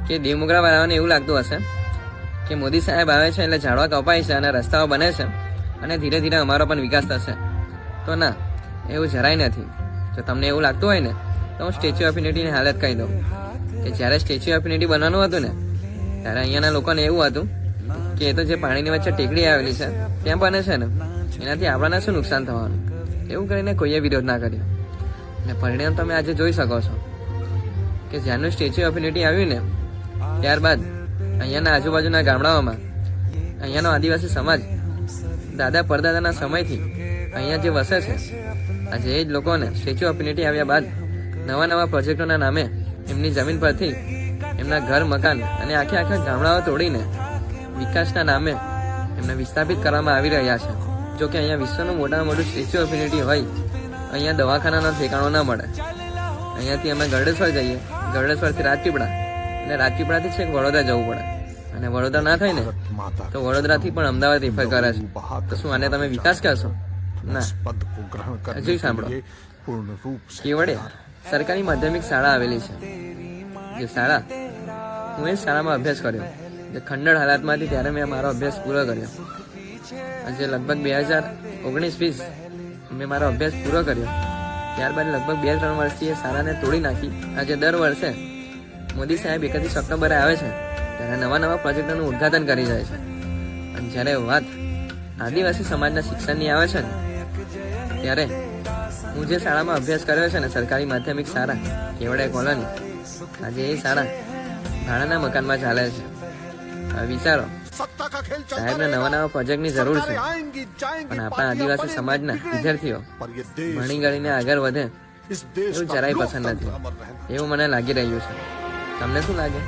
કે દેવમોગરા વાળાને એવું લાગતું હશે કે મોદી સાહેબ આવે છે એટલે ઝાડવા કપાય છે અને રસ્તાઓ બને છે અને ધીરે ધીરે અમારો પણ વિકાસ થશે. તો ના, એવું જરાય નથી. જો તમને એવું લાગતું હોય ને તો હું સ્ટેચ્યુ ઓફ યુનિટીની હાલત કહી દઉં કે જ્યારે સ્ટેચ્યુ ઓફ યુનિટી બનવાનું હતું ને ત્યારે અહીંયાના લોકોને એવું હતું કે એ તો જે પાણીની વચ્ચે ટેકડી આવેલી છે ત્યાં બને છે ને, એનાથી આપણાને શું નુકસાન થવાનું, એવું કરીને કોઈએ વિરોધ ના કર્યો. અને પરિણામ તમે આજે જોઈ શકો છો કે જ્યારનું સ્ટેચ્યુ ઓફ યુનિટી આવ્યું ને ત્યારબાદ અહીંયાના આજુબાજુના ગામડાઓમાં અહીંયાનો આદિવાસી સમાજ દાદા પરદાદાના સમયથી અહીંયા જે વસે છે, આજે એ જ લોકોને સ્ટેચ્યુ ઓફ યુનિટી આવ્યા બાદ નવા નવા પ્રોજેક્ટોના નામે એમની જમીન પરથી એમના ઘર મકાન અને આખા ગામડાઓ તોડીને વિકાસના નામે એમને વિસ્થાપિત કરવામાં આવી રહ્યા છે. જો કે અહીંયા વિશ્વનું મોટામાં મોટું સ્ટેચ્યુ ઓફ યુનિટી હોય, અહીંયા દવાખાનાનો ઠેકાણો ના મળે. અહીંયાથી અમે ગરડેશ્વર જઈએ, ગરડેશ્વરથી રાજપીપળા, અને રાજપીપળાથી છેક વડોદરા જવું પડે, અને વડોદરા ના થાય ને તો વડોદરાથી પણ અમદાવાદ રિફર કરે છે. તો શું આને તમે વિકાસ કહેશો? ના. હજુ સાંભળો, કેવડે સરકારી માધ્યમિક શાળા આવેલી છે, જે શાળા હું એ શાળામાં અભ્યાસ કર્યો. જે ખંડળ હાલાતમાંથી ત્યારે મેં મારો અભ્યાસ પૂરો કર્યો. આજે લગભગ 2019-20 મેં મારો અભ્યાસ પૂરો કર્યો. ત્યારબાદ લગભગ 2-3 વર્ષથી એ શાળાને તોડી નાખી. આજે દર વર્ષે મોદી સાહેબ 31 ઓક્ટોબરે આવે છે ત્યારે નવા પ્રોજેક્ટોનું ઉદ્ઘાટન કરી જાય છે. અને જ્યારે વાત આદિવાસી સમાજના શિક્ષણની આવે છે ને ત્યારે હું જે શાળામાં અભ્યાસ કર્યો છે ને, સરકારી માધ્યમિક શાળા કેવડે કોલોની, આજે એ શાળા ભાડાના મકાનમાં ચાલે છે. હવે વિચારો, સાહેબને નવા પ્રોજેક્ટની જરૂર છે, પણ આપણા આદિવાસી સમાજના વિદ્યાર્થીઓ ભણી ગણીને આગળ વધે એવું જરાય પસંદ નથી. એવું મને લાગી રહ્યું છે. તમને શું લાગે?